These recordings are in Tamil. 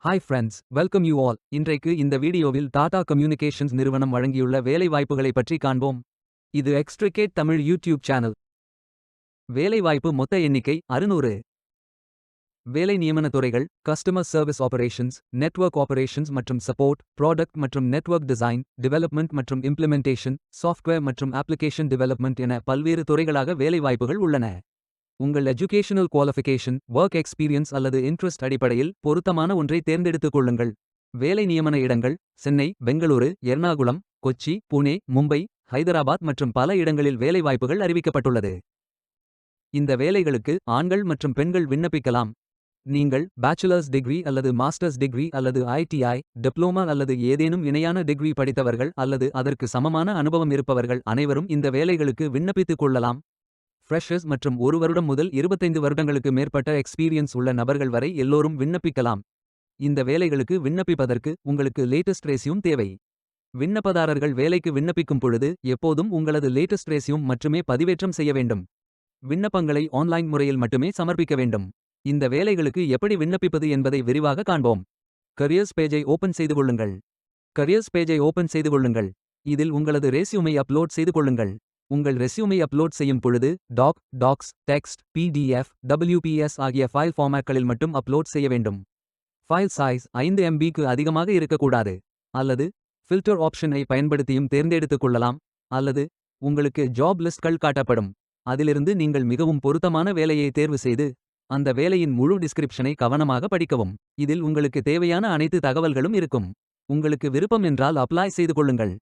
Hi friends, welcome you all. இன்றைக்கு இந்த வீடியோவில் டாடா கம்யூனிகேஷன்ஸ் நிறுவனம் வழங்கியுள்ள வேலைவாய்ப்புகளை பற்றி காண்போம். இது எக்ஸ்ட்ரிகேட் தமிழ் யூடியூப் சேனல். வேலைவாய்ப்பு மொத்த எண்ணிக்கை 600. வேலை நியமன துறைகள்: customer service operations, network operations மற்றும் சப்போர்ட், ப்ராடக்ட் மற்றும் நெட்வொர்க் டிசைன், டெவலப்மெண்ட் மற்றும் இம்ப்ளிமெண்டேஷன், சாஃப்ட்வேர் மற்றும் அப்ளிகேஷன் டெவலப்மெண்ட் என பல்வேறு துறைகளாக வேலைவாய்ப்புகள் உள்ளன. உங்கள் எஜுகேஷனல் குவாலிஃபிகேஷன், ஒர்க் எக்ஸ்பீரியன்ஸ் அல்லது இன்ட்ரெஸ்ட் அடிப்படையில் பொருத்தமான ஒன்றை தேர்ந்தெடுத்துக் கொள்ளுங்கள். வேலை நியமன இடங்கள்: சென்னை, பெங்களூரு, எர்ணாகுளம், கொச்சி, புனே, மும்பை, ஹைதராபாத் மற்றும் பல இடங்களில் வேலைவாய்ப்புகள் அறிவிக்கப்பட்டுள்ளது. இந்த வேலைகளுக்கு ஆண்கள் மற்றும் பெண்கள் விண்ணப்பிக்கலாம். நீங்கள் பேச்சுலர்ஸ் டிகிரி அல்லது மாஸ்டர்ஸ் டிகிரி அல்லது ஐடிஐ, டிப்ளோமா அல்லது ஏதேனும் இணையான டிகிரி படித்தவர்கள் அல்லது அதற்கு சமமான அனுபவம் இருப்பவர்கள் அனைவரும் இந்த வேலைகளுக்கு விண்ணப்பித்துக் கொள்ளலாம். ஃப்ரெஷர்ஸ் மற்றும் 1 வருடம் முதல் 25 வருடங்களுக்கு மேற்பட்ட எக்ஸ்பீரியன்ஸ் உள்ள நபர்கள் வரை எல்லோரும் விண்ணப்பிக்கலாம். இந்த வேலைகளுக்கு விண்ணப்பிப்பதற்கு உங்களுக்கு லேட்டஸ்ட் ரெஸ்யூம் தேவை. விண்ணப்பதாரர்கள் வேலைக்கு விண்ணப்பிக்கும் பொழுது எப்போதும் உங்களது லேட்டஸ்ட் ரெஸ்யூம் மட்டுமே பதிவேற்றம் செய்ய வேண்டும். விண்ணப்பங்களை ஆன்லைன் முறையில் மட்டுமே சமர்ப்பிக்க வேண்டும். இந்த வேலைகளுக்கு எப்படி விண்ணப்பிப்பது என்பதை விரிவாக காண்போம். கரியர்ஸ் பேஜை ஓபன் செய்து கொள்ளுங்கள். கரியர்ஸ் பேஜை ஓபன் செய்து கொள்ளுங்கள். இதில் உங்களது ரெஸ்யூமை அப்லோட் செய்து கொள்ளுங்கள். உங்கள் ரெஸ்யூமை அப்லோட் செய்யும் பொழுது டாக்ஸ், டெக்ஸ்ட், பிடிஎஃப், WPS ஆகிய ஃபைல் ஃபார்மேட்களில் மட்டும் அப்லோட் செய்ய வேண்டும். ஃபைல் சைஸ் 5 MBக்கு அதிகமாக இருக்கக்கூடாது. அல்லது ஃபில்டர் ஆப்ஷனை பயன்படுத்தியும் தேர்ந்தெடுத்துக் கொள்ளலாம். அல்லது உங்களுக்கு ஜாப் லிஸ்ட்கள் காட்டப்படும். அதிலிருந்து நீங்கள் மிகவும் பொருத்தமான வேலையை தேர்வு செய்து அந்த வேலையின் முழு டிஸ்கிரிப்ஷனை கவனமாக படிக்கவும். இதில் உங்களுக்கு தேவையான அனைத்து தகவல்களும் இருக்கும். உங்களுக்கு விருப்பம் என்றால் அப்ளை செய்து கொள்ளுங்கள்.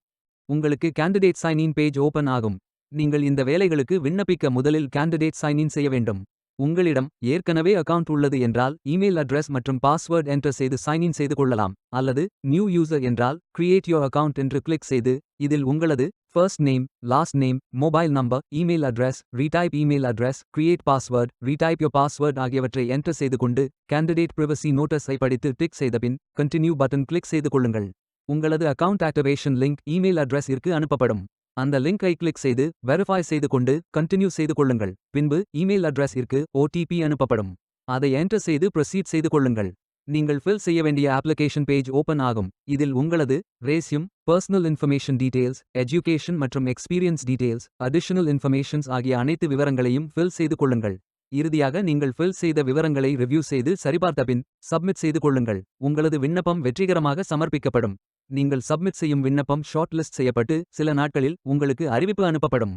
உங்களுக்கு candidate sign in page open ஆகும். நீங்கள் இந்த வேலைகளுக்கு விண்ணப்பிக்க முதலில் கேண்டிடேட் சைன் இன் செய்ய வேண்டும். உங்களிடம் ஏற்கனவே அக்கவுண்ட் உள்ளது என்றால் இமெயில் அட்ரஸ் மற்றும் பாஸ்வேர்ட் என்டர் செய்து சைன் இன் செய்து கொள்ளலாம். அல்லது நியூ யூசர் என்றால் கிரியேட் யோர் அக்கவுண்ட் என்று கிளிக் செய்து இதில் உங்களது first name, last name, mobile number, email address, retype email address, create password, retype your password ஆகியவற்றை என்டர் செய்து கொண்டு கேண்டிடேட் பிரைவசி நோட்டஸை படித்து டிக் செய்த பின் கண்டினியூ பட்டன் கிளிக் செய்து கொள்ளுங்கள். உங்களது account activation link email address இற்கு அனுப்பப்படும். அந்த லிங்கை கிளிக் செய்து வெரிஃபை செய்து கொண்டு கண்டினியூ செய்து கொள்ளுங்கள். பின்பு இமெயில் அட்ரஸ் இற்கு OTP அனுப்பப்படும். அதை என்டர் செய்து ப்ரொசீட் செய்து கொள்ளுங்கள். நீங்கள் ஃபில் செய்ய வேண்டிய அப்ளிகேஷன் பேஜ் ஓபன் ஆகும். இதில் உங்களது resume, personal information details, education மற்றும் எக்ஸ்பீரியன்ஸ் டீடைல்ஸ், அடிஷனல் இன்ஃபர்மேஷன்ஸ் ஆகிய அனைத்து விவரங்களையும் ஃபில் செய்து கொள்ளுங்கள். இறுதியாக நீங்கள் ஃபில் செய்த விவரங்களை ரிவ்யூ செய்து சரிபார்த்த பின் சப்மிட் செய்து கொள்ளுங்கள். உங்களது விண்ணப்பம் வெற்றிகரமாக சமர்ப்பிக்கப்படும். நீங்கள் சப்மிட் செய்யும் விண்ணப்பம் ஷார்ட் லிஸ்ட் செய்யப்பட்டு சில நாட்களில் உங்களுக்கு அறிவிப்பு அனுப்பப்படும்.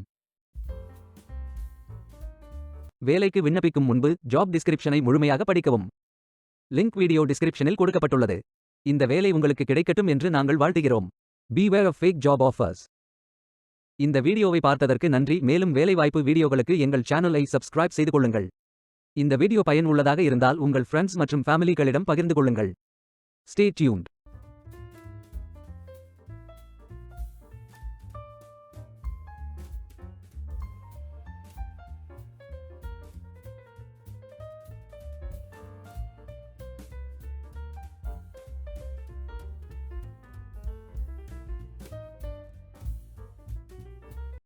வேலைக்கு விண்ணப்பிக்கும் முன்பு ஜாப் டிஸ்கிரிப்ஷனை முழுமையாக படிக்கவும். லிங்க் வீடியோ டிஸ்கிரிப்ஷனில் கொடுக்கப்பட்டுள்ளது. இந்த வேலை உங்களுக்கு கிடைக்கட்டும் என்று நாங்கள் வாழ்த்துகிறோம். Beware of fake job offers. இந்த வீடியோவை பார்த்ததற்கு நன்றி. மேலும் வேலைவாய்ப்பு வீடியோகளுக்கு எங்கள் சேனலை சப்ஸ்கிரைப் செய்து கொள்ளுங்கள். இந்த வீடியோ பயனுள்ளதாக இருந்தால் உங்கள் ஃப்ரெண்ட்ஸ் மற்றும் ஃபேமிலிகளிடம் பகிர்ந்து கொள்ளுங்கள். Stay tuned.